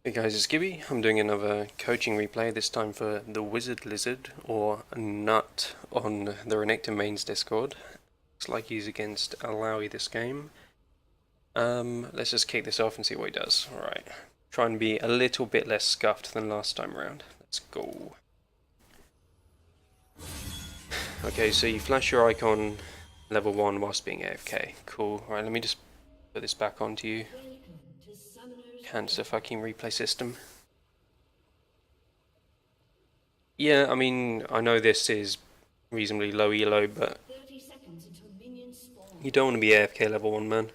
Hey guys, it's Gibby. I'm doing another coaching replay, this time for TheWizardLizard, or Nut on the Renekton mains Discord. Looks like he's against Alawi this game. Let's just kick this off and see what he does. Alright, try and be a little bit less scuffed than last time around. Let's go. Okay, so you flash your icon level 1 whilst being AFK. Cool. Alright, let me just put this back onto you. Cancel fucking replay system. Yeah, I mean, I know this is reasonably low elo, but you don't want to be AFK level 1, man.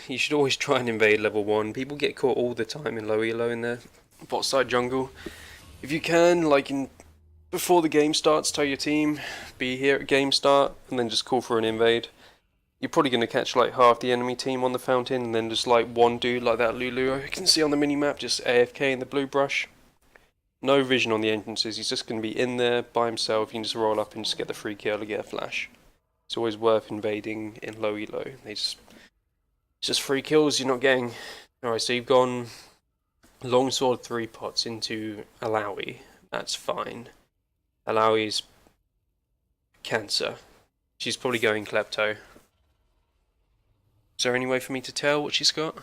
You should always try and invade level 1. People get caught all the time in low elo in their bot side jungle. If you can, like before the game starts, tell your team, be here at game start, and then just call for an invade. You're probably going to catch like half the enemy team on the fountain, and then just like one dude like that Lulu I can see on the mini-map just AFK in the blue brush. No vision on the entrances, he's just going to be in there by himself. You can just roll up and just get the free kill or get a flash. It's always worth invading in low elo. It's just free kills you're not getting. Alright, so you've gone longsword 3 pots into Alawi. That's fine. Alawi's cancer. She's probably going klepto. Is there any way for me to tell what she's got?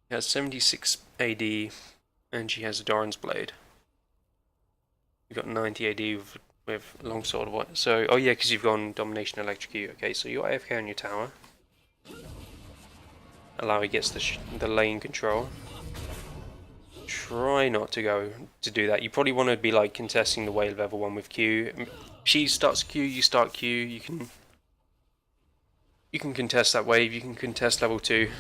She has 76 AD and she has a Doran's Blade. You've got 90 AD with longsword. What? So, oh yeah, because you've gone domination electrocute. Okay, so you're AFK on your tower. Alawi gets the lane control. Try not to do that. You probably want to be like contesting the wave level 1 with Q. She starts Q, you start Q. You can contest that wave. You can contest level 2.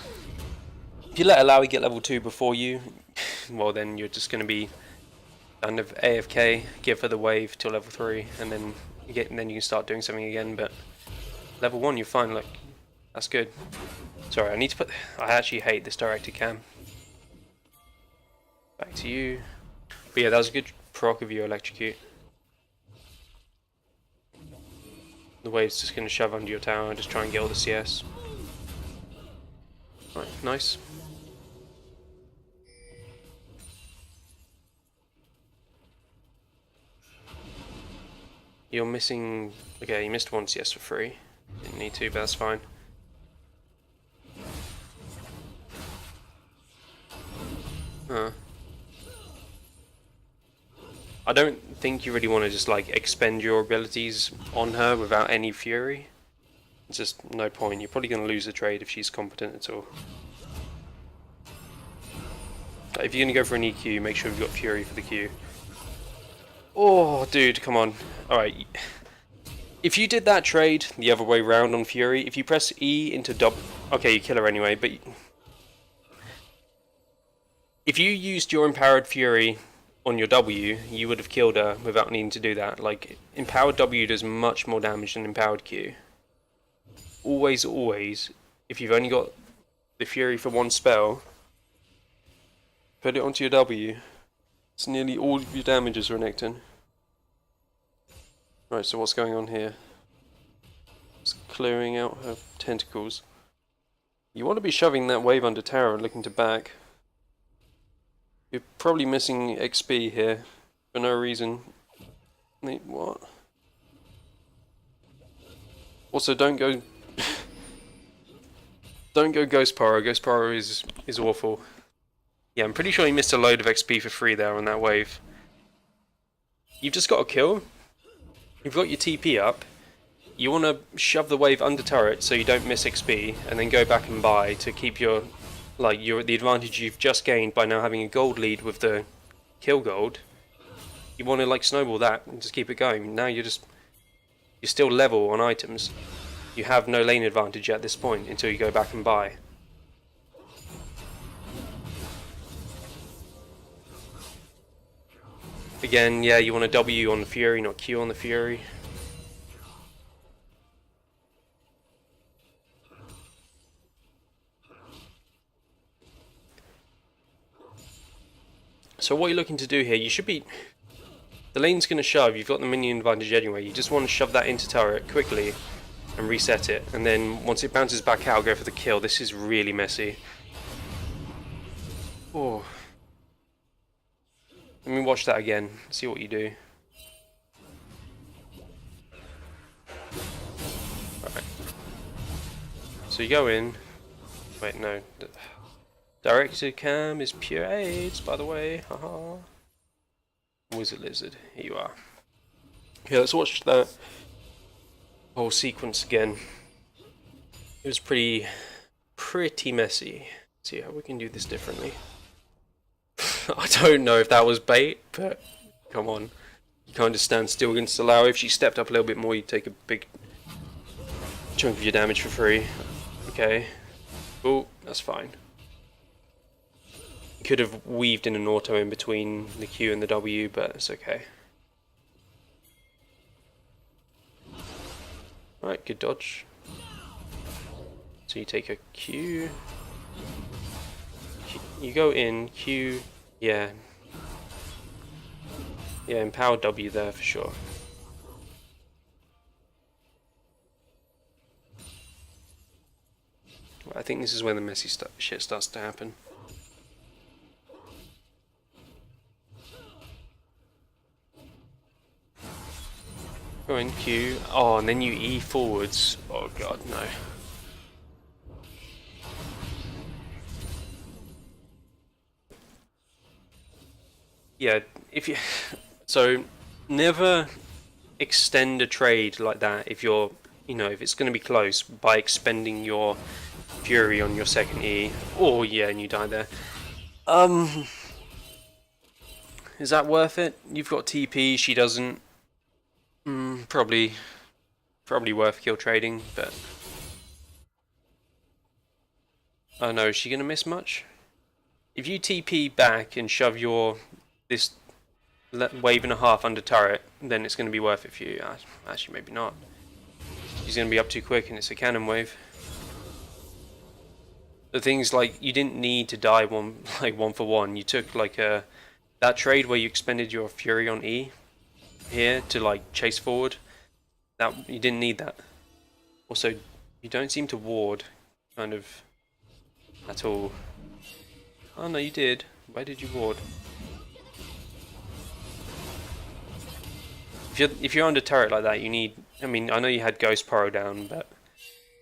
If you let Alawi get level 2 before you, well then you're just going to be kind of AFK, give her the wave till level 3, and then you can start doing something again. But level 1 you're fine. Look, that's good. Sorry, I actually hate this directed cam. Back to you. But yeah, that was a good proc of your electrocute. The wave's just going to shove under your tower and just try and get all the CS. Right, nice. You're missing... Okay, you missed 1 CS for free. Didn't need to, but that's fine. I don't think you really want to just like expend your abilities on her without any fury. It's just no point. You're probably going to lose the trade if she's competent at all. If you're going to go for an EQ, make sure you've got fury for the Q. Oh, dude, come on. Alright. If you did that trade the other way round on fury, if you press E into double... Okay, you kill her anyway, but... If you used your empowered fury on your W, you would have killed her without needing to do that. Like, empowered W does much more damage than empowered Q. Always, always, if you've only got the fury for 1 spell, put it onto your W. It's nearly all of your damage as Renekton. Right, so what's going on here? It's clearing out her tentacles. You want to be shoving that wave under tower and looking to back. You're probably missing XP here for no reason. Wait, what? Also, don't go Ghost Pyro. Ghost Pyro is awful. Yeah, I'm pretty sure you missed a load of XP for free there on that wave. You've just got a kill. You've got your TP up. You want to shove the wave under turret so you don't miss XP, and then go back and buy to keep your the advantage you've just gained by now having a gold lead with the kill gold. You want to like snowball that and just keep it going. Now you're still level on items. You have no lane advantage at this point until you go back and buy. Again, yeah, you want a W on the Fury, not Q on the Fury. So what you're looking to do here, you should be... The lane's going to shove, you've got the minion advantage anyway, you just want to shove that into turret quickly. and reset it, and then once it bounces back out, go for the kill. This is really messy. Oh. Let me watch that again, see what you do. Alright. So you go in. Wait, no. Directed cam is pure AIDS, by the way. Haha. TheWizardLizard, here you are. Okay, let's watch that whole sequence again. It was pretty messy. Let's see how we can do this differently. I don't know if that was bait, but come on. You can't just stand still against the Lowry. If she stepped up a little bit more, you'd take a big chunk of your damage for free. Okay. Oh, that's fine. You could have weaved in an auto in between the Q and the W, but it's okay. Alright, good dodge. So you take a Q. You go in, Q, yeah. Yeah, empower W there for sure. I think this is when the messy shit starts to happen. Go in Q. Oh, and then you E forwards. Oh god, no. Yeah, if you so never extend a trade like that if you're, you know, if it's going to be close by expending your fury on your second E. Oh yeah, and you die there. Is that worth it? You've got TP, she doesn't. Probably worth kill trading, but I don't know, is she gonna miss much? If you TP back and shove your this wave and a half under turret, then it's gonna be worth it for you. Actually, maybe not. She's gonna be up too quick, and it's a cannon wave. The thing's like you didn't need to die one for one. You took like that trade where you expended your fury on E here to like chase forward. That you didn't need that. Also, you don't seem to ward kind of at all. Oh no, you did. Why did you ward? If you're under turret like that, you need. I mean, I know you had Ghost Poro down, but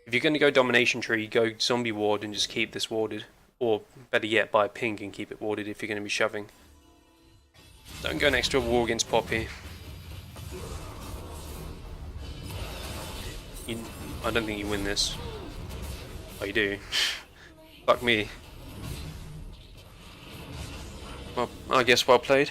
if you're going to go Domination Tree, go Zombie Ward and just keep this warded, or better yet, buy a ping and keep it warded if you're going to be shoving. Don't go next to a wall against Poppy. I don't think you win this. Oh, you do. Fuck me. Well, I guess well played.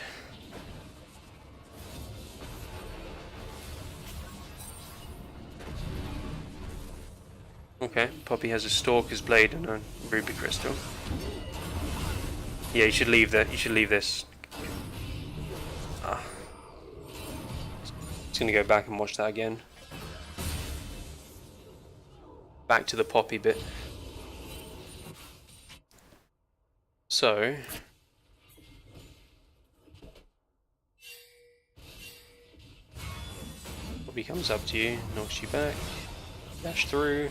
Okay, Poppy has a Stalker's Blade and a Ruby Crystal. Yeah, you should leave that. You should leave this. Just gonna go back and watch that again. Back to the Poppy bit. So Poppy comes up to you, knocks you back, dash through.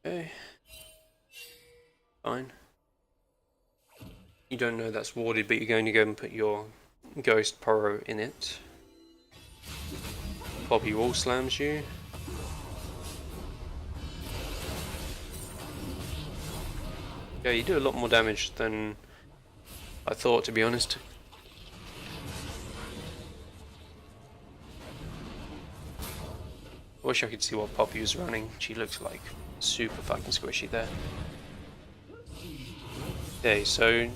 Okay. Fine. You don't know that's warded, but you're going to go and put your Ghost Poro in it. Poppy wall slams you. Yeah, you do a lot more damage than I thought, to be honest. I wish I could see what Poppy was running. She looks like super fucking squishy there. Okay, so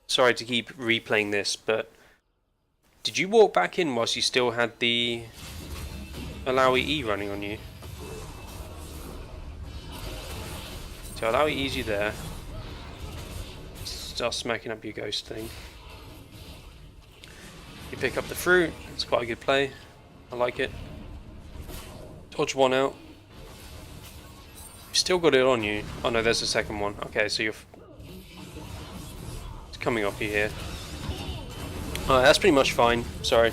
sorry to keep replaying this, but did you walk back in whilst you still had the Alawi E running on you? So Alawi E's you there. Start smacking up your ghost thing. You pick up the fruit, it's quite a good play. I like it. Dodge one out. still got it on you. Oh no, there's the second one. Okay, so you're... It's coming off you here. Alright, that's pretty much fine. Sorry.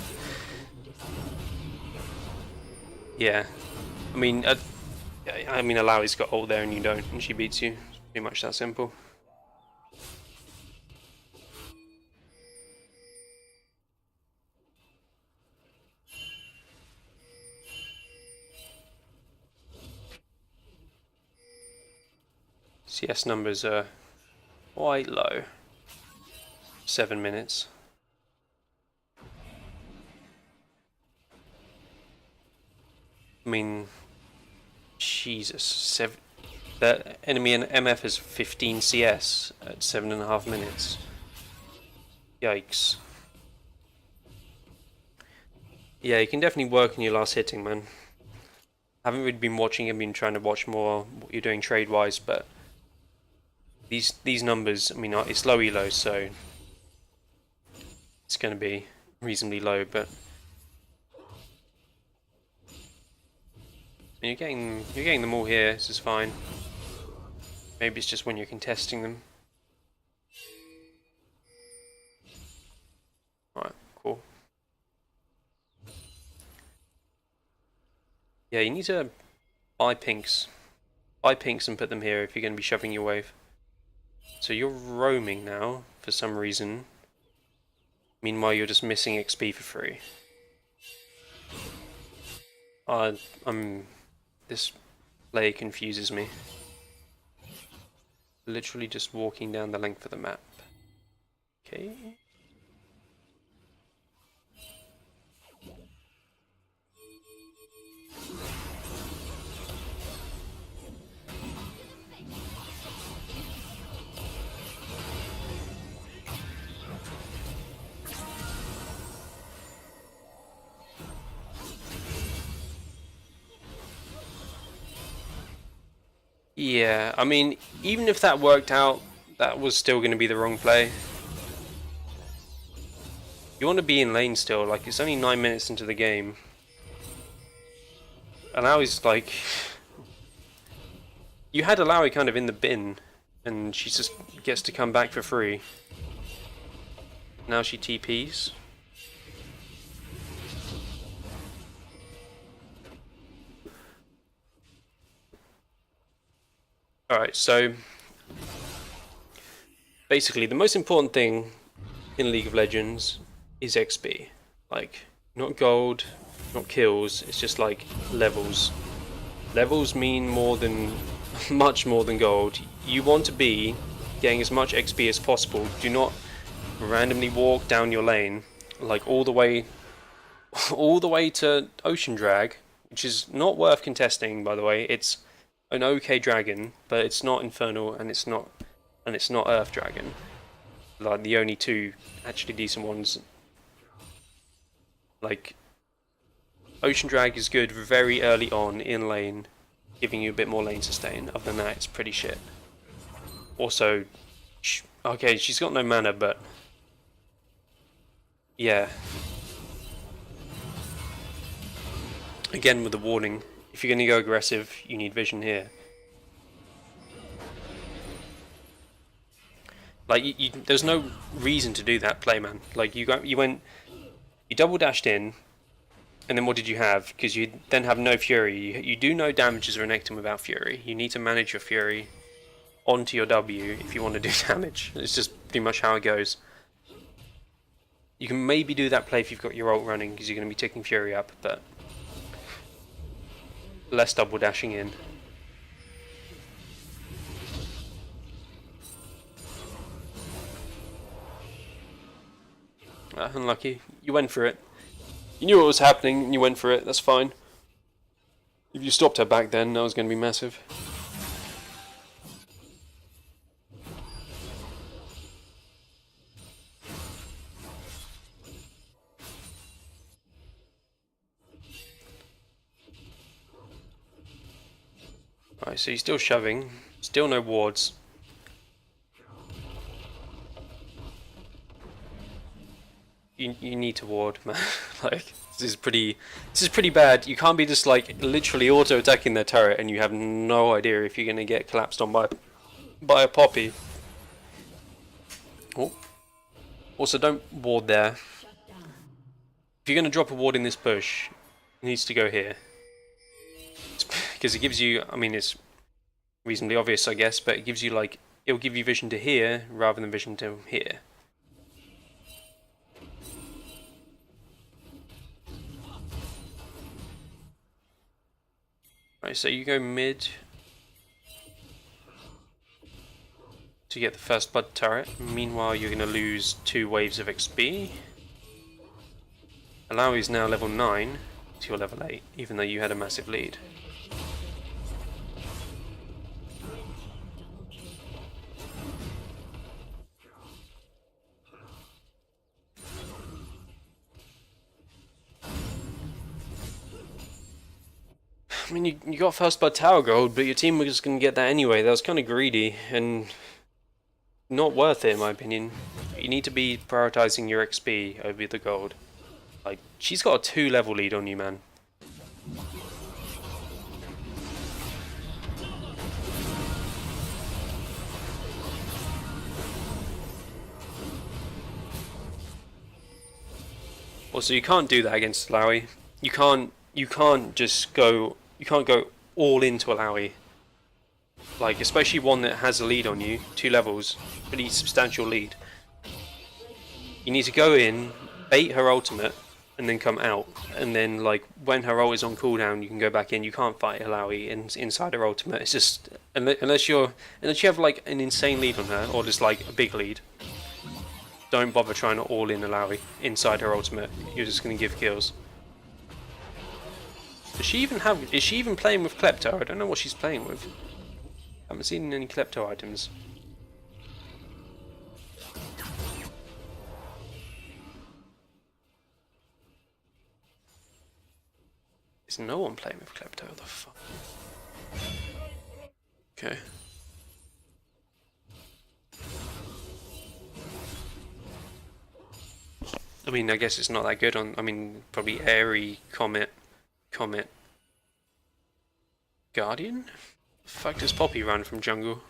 Yeah. I mean, Alawi's got ult there and you don't, and she beats you. It's pretty much that simple. CS numbers are quite low. 7 minutes. I mean, Jesus, the enemy in MF is 15 CS at 7.5 minutes. Yikes. Yeah, you can definitely work on your last hitting, man. I haven't really been watching, I've been trying to watch more what you're doing trade-wise, but these numbers, I mean, it's low elo, so it's going to be reasonably low, but you're getting them all here. This is fine. Maybe it's just when you're contesting them. Alright, cool. Yeah, you need to buy pinks. Buy pinks and put them here if you're going to be shoving your wave. So you're roaming now, for some reason. Meanwhile, you're just missing XP for free. This play confuses me. Literally just walking down the length of the map. Okay. Yeah, I mean, even if that worked out, that was still going to be the wrong play. You want to be in lane still, like, it's only 9 minutes into the game. And now he's like... You had Alawi kind of in the bin, and she just gets to come back for free. Now she TPs. Alright, so basically the most important thing in League of Legends is XP. Like, not gold, not kills, it's just like levels. Levels mean more than, much more than gold. You want to be getting as much XP as possible. Do not randomly walk down your lane, like all the way to Ocean Drag, which is not worth contesting, by the way. It's an okay dragon, but it's not Infernal and it's not Earth Dragon. Like the only two actually decent ones. Like Ocean Drag is good very early on in lane, giving you a bit more lane sustain. Other than that, it's pretty shit. Also, okay, she's got no mana, but yeah. Again with the warning. If you're going to go aggressive, you need vision here. Like, there's no reason to do that play, man. Like, you double dashed in, and then what did you have? Because you then have no Fury. You do no damage as Renekton without Fury. You need to manage your Fury onto your W if you want to do damage. It's just pretty much how it goes. You can maybe do that play if you've got your ult running, because you're going to be ticking Fury up, but less double dashing in. Unlucky. You went for it. You knew what was happening and you went for it. That's fine. If you stopped her back then, that was going to be massive. Alright, so you're still shoving. Still no wards. You need to ward, man. Like, This is pretty bad. You can't be just like literally auto attacking their turret and you have no idea if you're gonna get collapsed on by a poppy. Oh. Also, don't ward there. If you're gonna drop a ward in this bush, it needs to go here because it gives you. I mean, it's reasonably obvious, I guess, but it gives you like it'll give you vision to here rather than vision to here. Right, so you go mid to get the first blood turret. Meanwhile, you're going to lose 2 waves of XP. Alawi is now level 9 to your level 8, even though you had a massive lead. I mean, you got first blood tower gold, but your team was just going to get that anyway. That was kind of greedy and not worth it, in my opinion. You need to be prioritizing your XP over the gold. Like, she's got a 2-level lead on you, man. Also, you can't do that against Alawi. You can't just go. You can't go all into Alawi. Like, especially one that has a lead on you, 2 levels, pretty substantial lead. You need to go in, bait her ultimate, and then come out. And then, like, when her ult is on cooldown, you can go back in. You can't fight Alawi inside her ultimate. It's just unless you have like an insane lead on her, or just like a big lead. Don't bother trying to all in Alawi inside her ultimate. You're just going to give kills. Does she even have? Is she even playing with Klepto? I don't know what she's playing with. I haven't seen any Klepto items. Is no one playing with Klepto? What the fuck? Okay. I mean, I guess it's not that good on. I mean, probably Airy, Comet, Guardian? The fuck does Poppy run from jungle?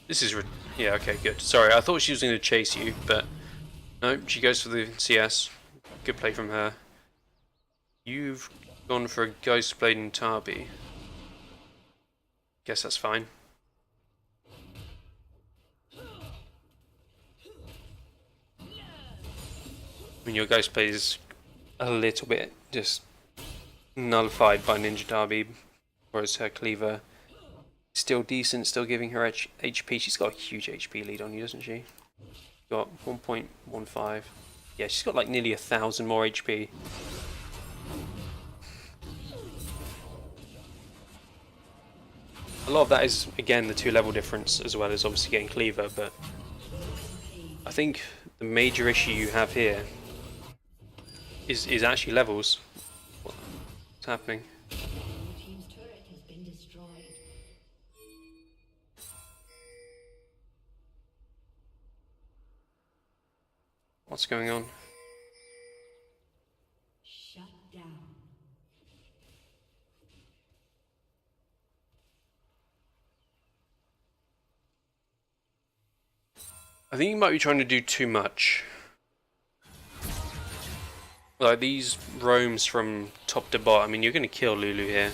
This is yeah, okay, good. Sorry, I thought she was going to chase you, but no, she goes for the CS. Good play from her. You've gone for a Ghost Blade and Tarby. Guess that's fine. I mean, your Ghost Blade is a little bit just nullified by Ninja Darby, whereas her Cleaver still decent, still giving her HP. She's got a huge HP lead on you, doesn't she? Got 1.15. Yeah, she's got like nearly 1,000 more HP. A lot of that is, again, the 2-level difference, as well as obviously getting Cleaver, but I think the major issue you have here is actually levels. What's happening? What's going on? Shut down. I think you might be trying to do too much. Like, these roams from top to bottom. I mean, you're going to kill Lulu here.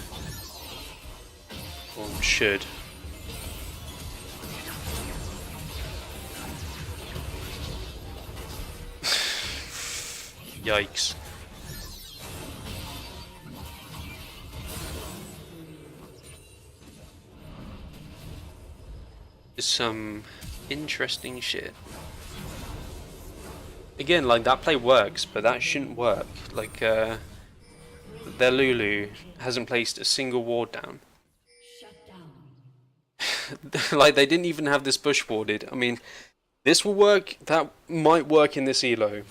Or should. Yikes. There's some interesting shit. Again, like, that play works, but that shouldn't work. Like, their Lulu hasn't placed a single ward down. Like, they didn't even have this bush warded. I mean, this will work, that might work in this elo.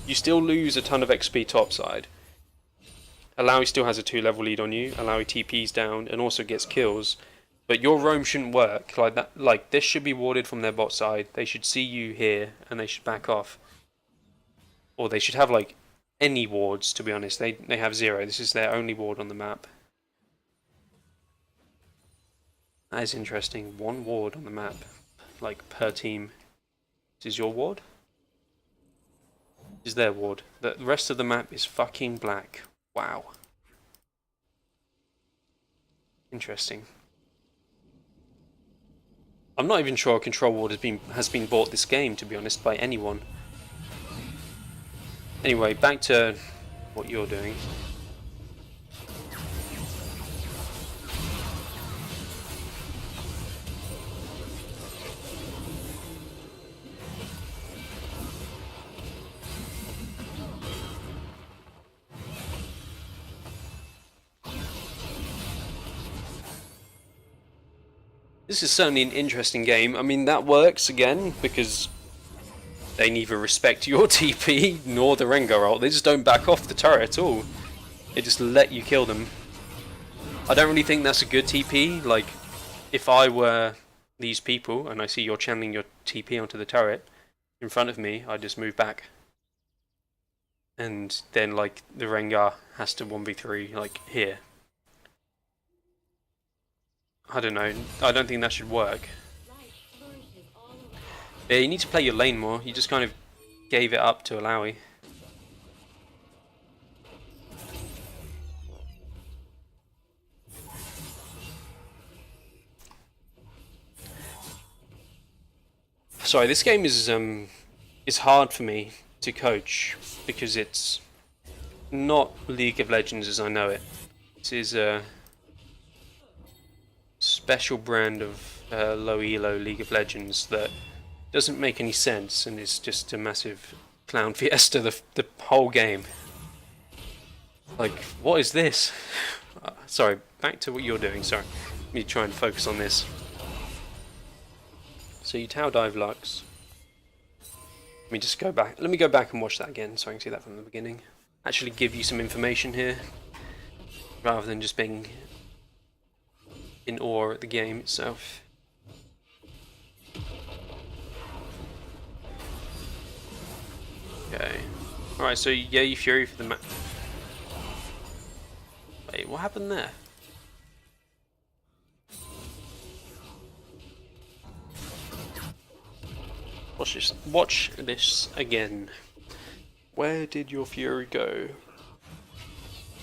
You still lose a ton of XP topside. Alawi still has a 2-level lead on you. Alawi TP's down and also gets kills. But your roam shouldn't work like that. Like, this should be warded from their bot side. They should see you here and they should back off. Or they should have like any wards, to be honest. They have 0. This is their only ward on the map. That is interesting. 1 ward on the map, like per team. This is your ward? This is their ward. The rest of the map is fucking black. Wow. Interesting. I'm not even sure a control ward has been bought this game, to be honest, by anyone. Anyway, back to what you're doing. This is certainly an interesting game. I mean, that works again because they neither respect your TP nor the Rengar ult. They just don't back off the turret at all. They just let you kill them. I don't really think that's a good TP. Like, if I were these people and I see you're channeling your TP onto the turret in front of me, I'd just move back. And then, like, the Rengar has to 1v3, like, here. I don't know. I don't think that should work. Yeah, you need to play your lane more. You just kind of gave it up to Alawi. Sorry, this game is hard for me to coach because it's not League of Legends as I know it. This is a special brand of low elo League of Legends that doesn't make any sense and is just a massive clown fiesta the whole game. Like, what is this? Sorry, back to what you're doing. Sorry, let me try and focus on this. So you tower dive Lux. Let me just go back. Let me go back and watch that again so I can see that from the beginning. Actually give you some information here rather than just being in awe at the game itself. Okay. Alright, so yeah, you Fury for the map. Wait, what happened there? Watch this again. Where did your Fury go?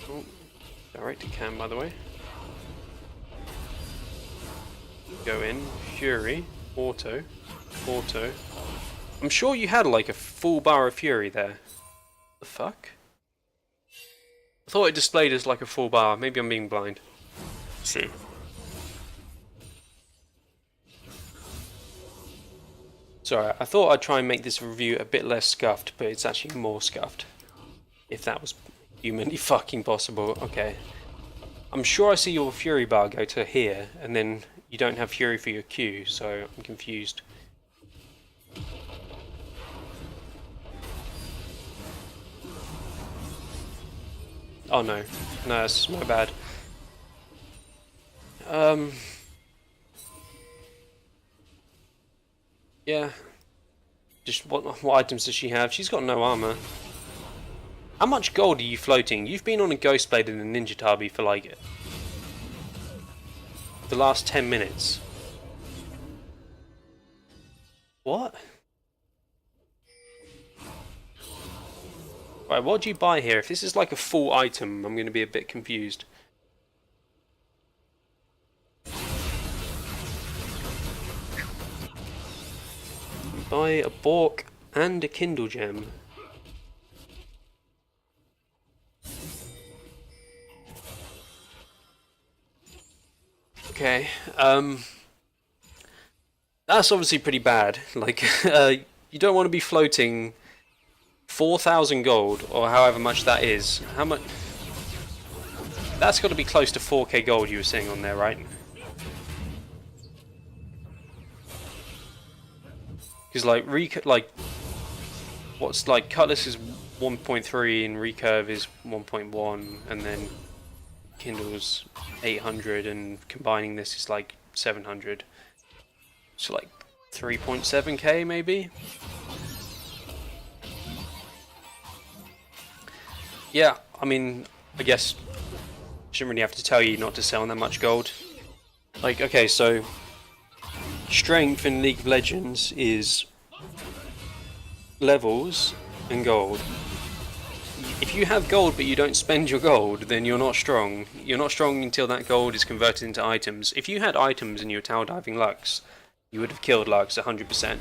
Oh, direct to cam, by the way. Go in, Fury, auto. I'm sure you had like a full bar of Fury there. The fuck? I thought it displayed as like a full bar. Maybe I'm being blind. Let's see. Sorry, I thought I'd try and make this review a bit less scuffed, but it's actually more scuffed. If that was humanly fucking possible. Okay. I'm sure I see your Fury bar go to here, and then you don't have Fury for your Q, so I'm confused. Oh no, that's my bad. Yeah. Just what items does she have? She's got no armor. How much gold are you floating? You've been on a Ghost Blade and a Ninja Tabi for like the last 10 minutes. What? Right, what do you buy here? If this is like a full item, I'm going to be a bit confused. Buy a Bork and a Kindle Gem. Okay, that's obviously pretty bad. Like, you don't want to be floating 4,000 gold, or however much that is. How much? That's got to be close to 4k gold you were seeing on there, right? Because like what's like Cutlass is 1.3 and Recurve is 1.1, and then Kindle's 800, and combining this is like 700. So like 3.7k maybe. Yeah, I mean, I guess shouldn't really have to tell you not to sell on that much gold. Like, okay, so strength in League of Legends is levels and gold. If you have gold but you don't spend your gold, then you're not strong. You're not strong until that gold is converted into items. If you had items in your tower diving Lux, you would have killed Lux 100%.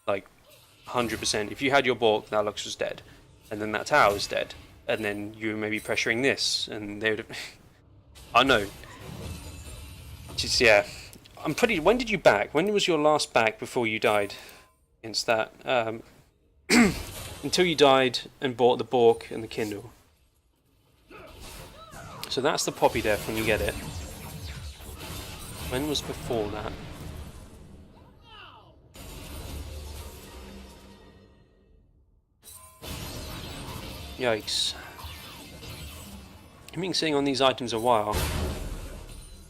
Like, 100%. If you had your Bork, that Lux was dead. And then that tower was dead. And then you were maybe pressuring this, and they would have... I know. Just, yeah. I'm pretty... When did you back? When was your last back before you died against that? Until you died and bought the Bork and the Kindle. So that's the Poppy Death when you get it. When was before that? Yikes. I've been sitting on these items a while.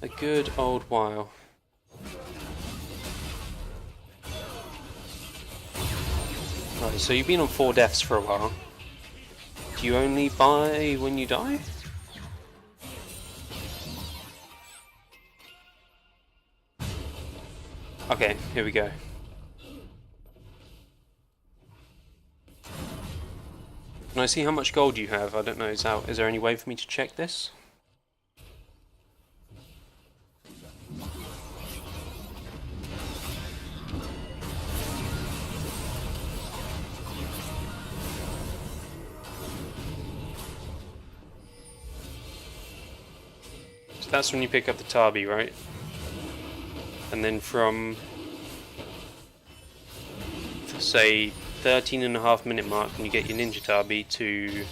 A good old while. Right, so you've been on 4 deaths for a while. Do you only buy when you die? Okay, here we go. Can I see how much gold you have? I don't know, is there any way for me to check this? So that's when you pick up the Tabi, right? And then from, say, 13.5-minute mark when you get your Ninja Tabi to...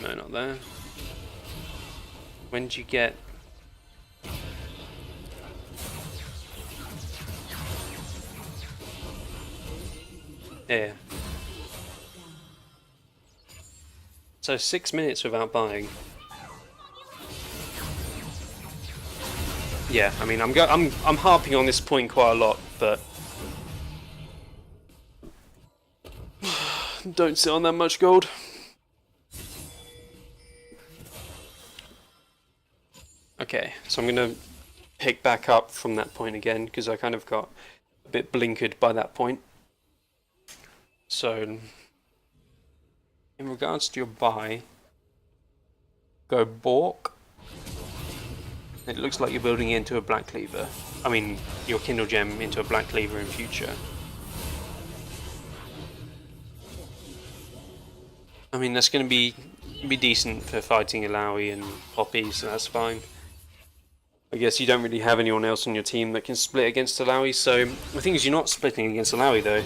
No, not there. When did you get... Yeah. So 6 minutes without buying. Yeah, I mean, I'm harping on this point quite a lot, but don't sit on that much gold. Okay, so I'm gonna pick back up from that point again because I kind of got a bit blinkered by that point. So, in regards to your buy, go Bork. It looks like you're building it into a Black Cleaver. I mean, your Kindle Gem into a Black Cleaver in future. I mean, that's going to be decent for fighting Alawi and Poppy, so that's fine. I guess you don't really have anyone else on your team that can split against Alawi, so the thing is you're not splitting against Alawi though.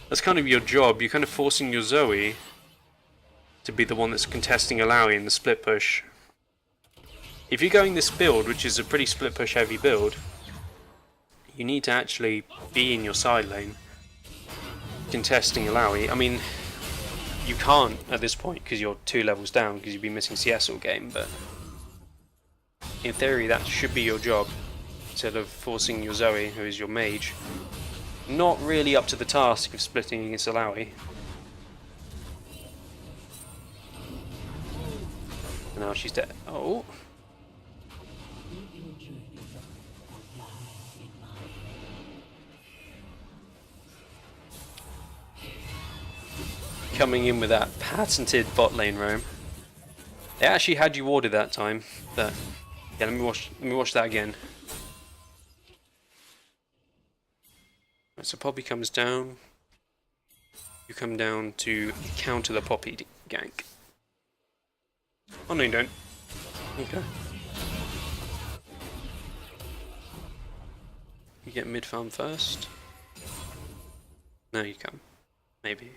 That's kind of your job. You're kind of forcing your Zoe to be the one that's contesting Alawi in the split push. If you're going this build, which is a pretty split push heavy build, you need to actually be in your side lane contesting Alawi. I mean, you can't at this point because you're 2 levels down because you've been missing CS all game, but in theory that should be your job instead of forcing your Zoe, who is your mage, not really up to the task of splitting against Alawi. And now she's dead. Oh. Coming in with that patented bot lane roam. They actually had you warded that time, but yeah, let me watch that again. Right, so Poppy comes down. You come down to counter the Poppy gank. Oh no, you don't. Okay. You get mid farm first. No, you come. Maybe.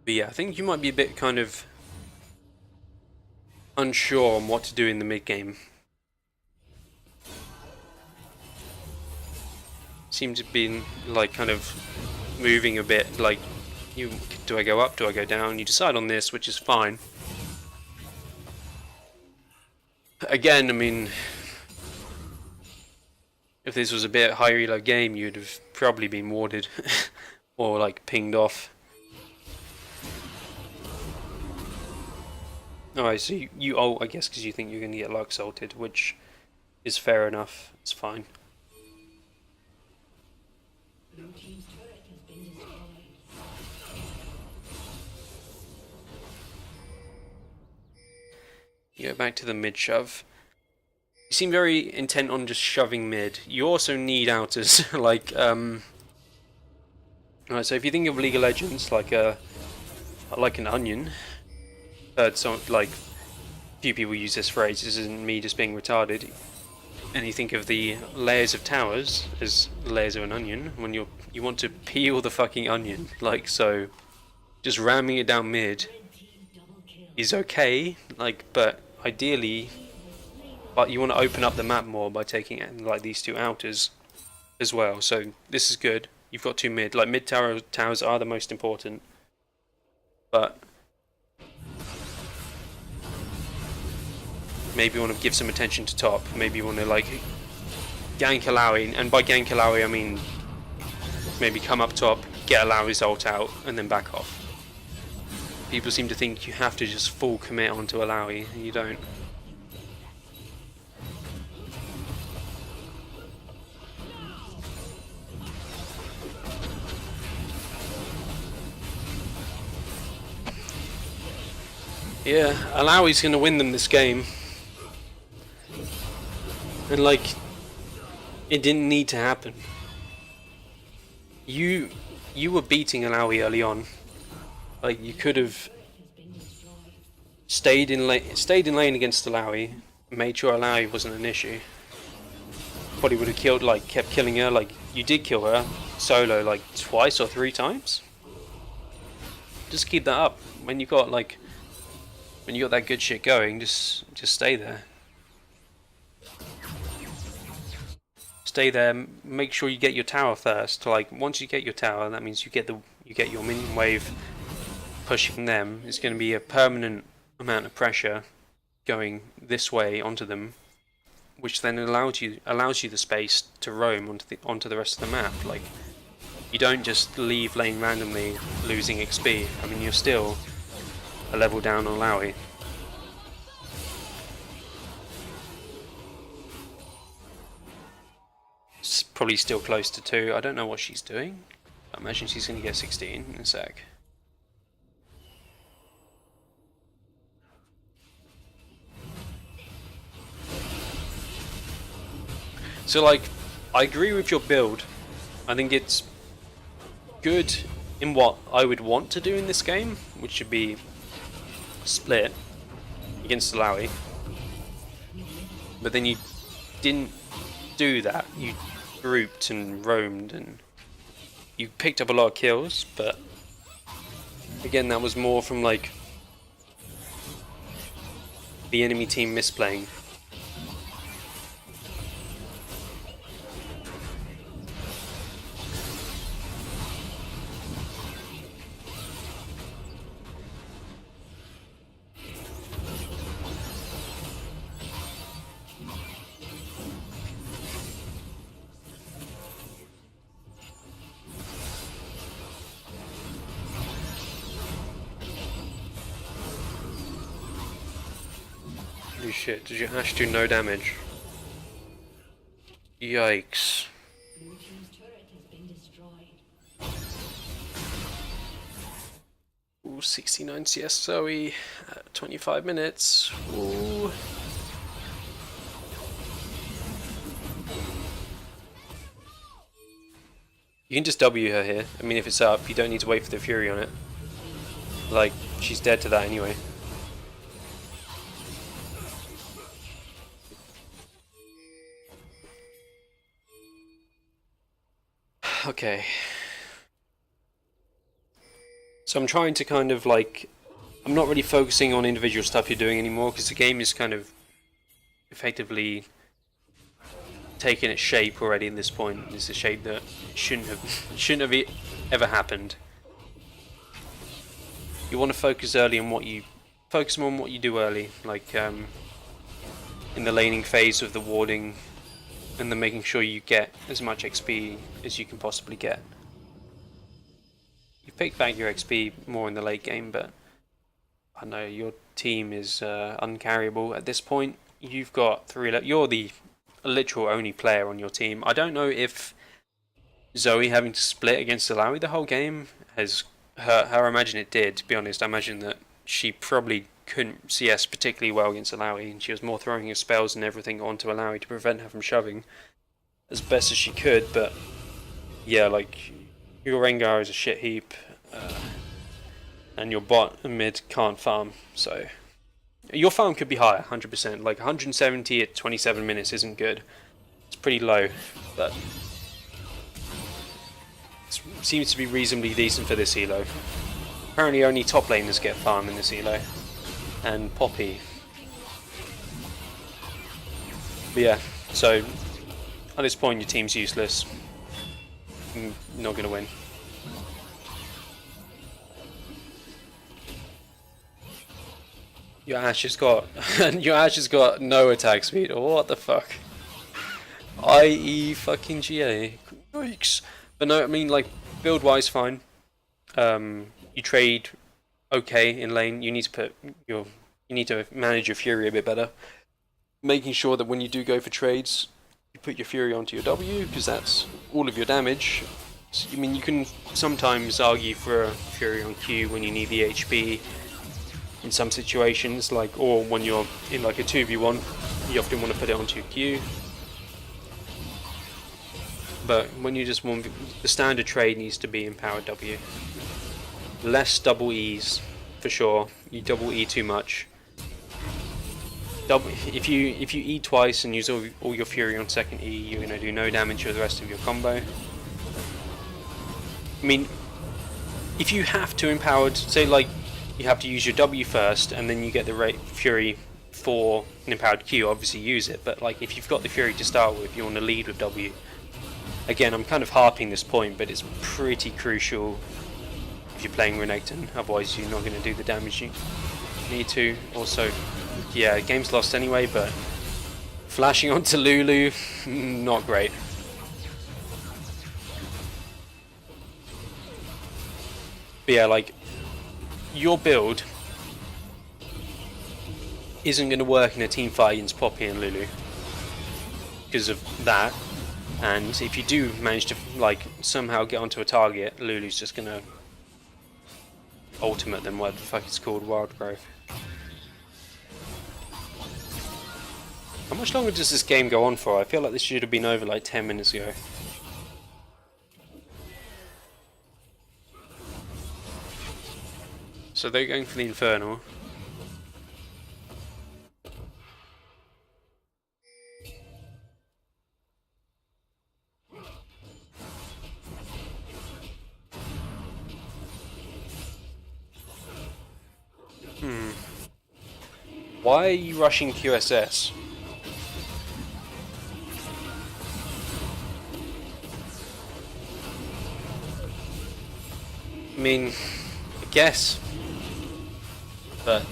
But yeah, I think you might be a bit kind of unsure on what to do in the mid game. Seem to be like kind of moving a bit, like, do I go up, do I go down? You decide on this, which is fine. Again, I mean, if this was a bit high elo game, you'd have probably been warded or like pinged off. Alright, so you ult, I guess, because you think you're going to get Lux ulted, which is fair enough. It's fine. You go back to the mid shove. You seem very intent on just shoving mid. You also need outers, like, Alright, so if you think of League of Legends like an onion, heard some, like, few people use this phrase, this isn't me just being retarded, and you think of the layers of towers as layers of an onion, when you want to peel the fucking onion, like so, just ramming it down mid is okay, like, but ideally, but you want to open up the map more by taking it, like, these two outers as well, so this is good. You've got two mid, like, mid towers are the most important, but maybe you want to give some attention to top. Maybe you want to like gank Alawi, and by gank Alawi I mean maybe come up top, get Alawi's ult out, and then back off. People seem to think you have to just full commit onto Alawi, and you don't. Yeah, Alawi's going to win them this game. And like, it didn't need to happen. You were beating Alawi early on. Like, you could have stayed in lane against Alawi, made sure Alawi wasn't an issue. Probably would have killed, like, kept killing her. Like, you did kill her solo like twice or three times. Just keep that up. When you got that good shit going, just stay there. Stay there. Make sure you get your tower first. Like, once you get your tower, that means you get your minion wave pushing them. It's going to be a permanent amount of pressure going this way onto them, which then allows you the space to roam onto the rest of the map. Like, you don't just leave lane randomly losing XP. I mean, you're still a level down on Lowy. It's probably still close to 2. I don't know what she's doing. I imagine she's going to get 16 in a sec. So, like, I agree with your build. I think it's good in what I would want to do in this game, which should be split against Lowy. But then you didn't do that. You grouped and roamed and you picked up a lot of kills, but again, that was more from like the enemy team misplaying. Holy shit, did your Ashe do no damage? Yikes. Ooh, 69 CS Zoe at 25 minutes. Ooh. You can just W her here. I mean, if it's up, you don't need to wait for the Fury on it. Like, she's dead to that anyway. Okay. So I'm trying to kind of like, I'm not really focusing on individual stuff you're doing anymore, because the game is kind of effectively taken its shape already at this point. It's a shape that shouldn't have ever happened. You want to focus early on what you focus more on what you do early, like in the laning phase of the warding, and then making sure you get as much XP as you can possibly get. You pick back your XP more in the late game, but I know your team is uncarryable at this point. You've got you're the literal only player on your team. I don't know if Zoe having to split against Alawi the whole game has hurt her. I imagine it did, to be honest. I imagine that she probably couldn't CS particularly well against Alawi, and she was more throwing her spells and everything onto Alawi to prevent her from shoving as best as she could. But yeah, like, your Rengar is a shit heap, and your bot and mid can't farm, so your farm could be higher, 100%. Like 170 at 27 minutes isn't good. It's pretty low, but it seems to be reasonably decent for this elo. Apparently only top laners get farm in this elo, and Poppy. But yeah, so at this point your team's useless. You're not going to win. Your Ashe has got no attack speed. Or what the fuck? IE fucking GA. Yikes. But no, I mean, like, build wise, fine. You trade okay in lane. You need to manage your Fury a bit better. Making sure that when you do go for trades, you put your Fury onto your W, because that's all of your damage. So, I mean, you can sometimes argue for a Fury on Q when you need the HP. In some situations, like, or when you're in like a 2v1, you often want to put it onto your Q. But when you just want, the standard trade needs to be empowered W. Less double E's for sure. You double E too much. If you E twice and use all your Fury on second E, you're gonna do no damage for the rest of your combo. I mean, if you have to empowered, say like, you have to use your W first, and then you get the Fury for an empowered Q, obviously use it, but like, if you've got the Fury to start with, you want to lead with W. Again, I'm kind of harping this point, but it's pretty crucial if you're playing Renekton, otherwise you're not going to do the damage you need to. Also, yeah, game's lost anyway, but flashing onto Lulu, not great. But yeah, like, your build isn't going to work in a team fight against Poppy and Lulu because of that, and if you do manage to like somehow get onto a target, Lulu's just going to ultimate them, whatever the fuck it's called, Wild Growth. How much longer does this game go on for? I feel like this should have been over like 10 minutes ago. So they're going for the Infernal. Why are you rushing QSS? I mean, I guess. But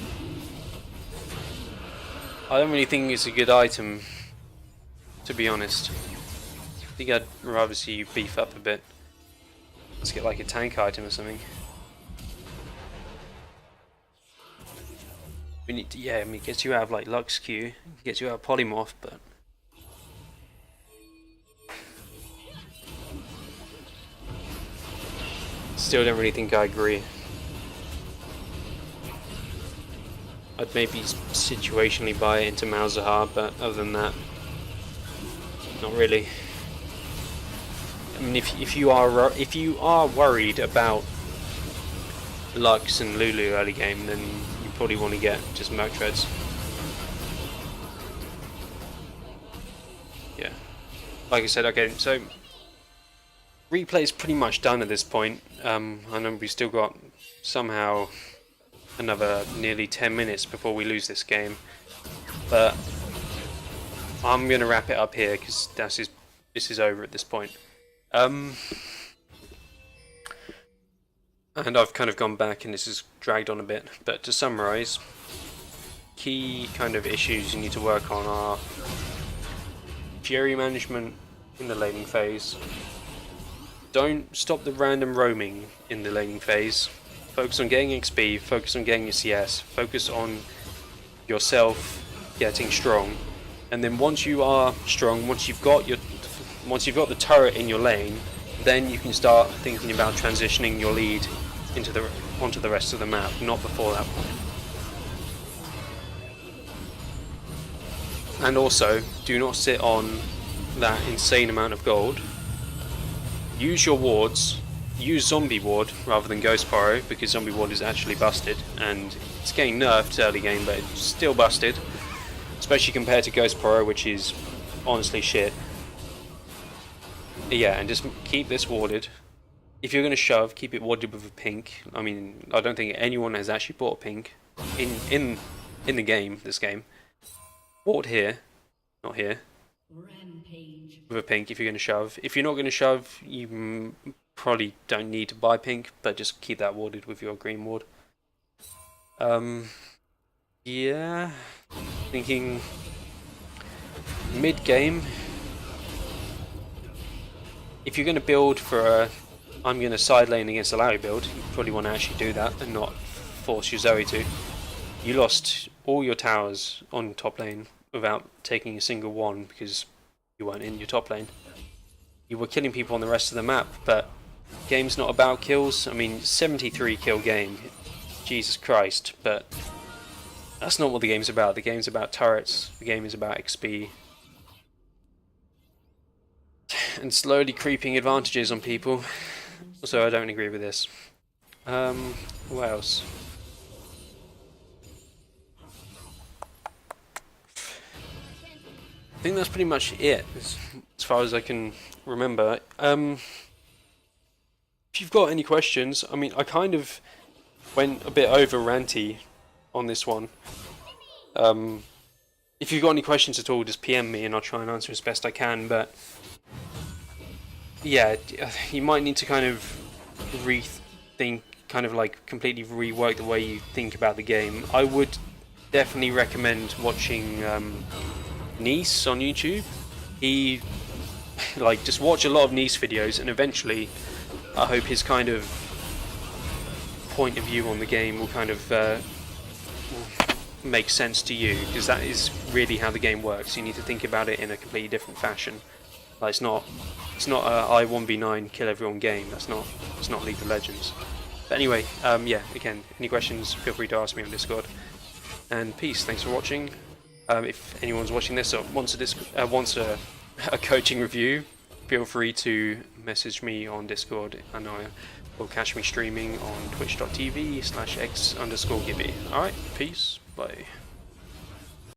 I don't really think it's a good item, to be honest. I think I'd rather see you beef up a bit. Let's get like a tank item or something. We need to, yeah, I mean, it gets you out of like Lux Q, gets you out of Polymorph, but still don't really think I agree. I'd maybe situationally buy it into Malzahar, but other than that, not really. I mean, if you are worried about Lux and Lulu early game, then you probably want to get just Merc Treads. Yeah, like I said, okay, so replay is pretty much done at this point. I know we've still got somehow another nearly 10 minutes before we lose this game, but I'm gonna wrap it up here because this is over at this point. And I've kind of gone back and this has dragged on a bit, but to summarise, key kind of issues you need to work on are Fury management in the laning phase. Don't stop the random roaming in the laning phase. Focus on getting XP, focus on getting your CS, focus on yourself getting strong, and then once you are strong, once you've got the turret in your lane, then you can start thinking about transitioning your lead onto the rest of the map, not before that point. And also, do not sit on that insane amount of gold. Use your wards. Use Zombie Ward rather than Ghost Pyro, because Zombie Ward is actually busted, and it's getting nerfed early game, but it's still busted. Especially compared to Ghost Pyro, which is honestly shit. Yeah, and just keep this warded. If you're going to shove, keep it warded with a pink. I mean, I don't think anyone has actually bought a pink in the game, this game. Ward here, not here. Rampage. With a pink if you're going to shove. If you're not going to shove, you probably don't need to buy pink, but just keep that warded with your green ward. Yeah, thinking mid-game, if you're going to build for a I'm going to side lane against a Larry build, you probably want to actually do that and not force your Zoe to. You lost all your towers on top lane without taking a single one because you weren't in your top lane. You were killing people on the rest of the map, but game's not about kills. I mean, 73 kill game, Jesus Christ, but that's not what the game's about. The game's about turrets, the game is about XP. And slowly creeping advantages on people. So I don't agree with this. What else? I think that's pretty much it, as far as I can remember. If you've got any questions, I mean, I kind of went a bit over ranty on this one. If you've got any questions at all, just PM me and I'll try and answer as best I can, but yeah, you might need to kind of rethink, kind of like completely rework the way you think about the game. I would definitely recommend watching Nice on YouTube. He just watch a lot of Nice videos, and eventually I hope his kind of point of view on the game will kind of make sense to you, because that is really how the game works. You need to think about it in a completely different fashion. Like, it's not a I 1v9 kill everyone game. It's not League of Legends. But anyway, yeah, again, any questions, feel free to ask me on Discord. And peace, thanks for watching. If anyone's watching this or wants a coaching review, feel free to message me on Discord, and I will catch me streaming on twitch.tv/x_Gibby. Alright, peace, bye.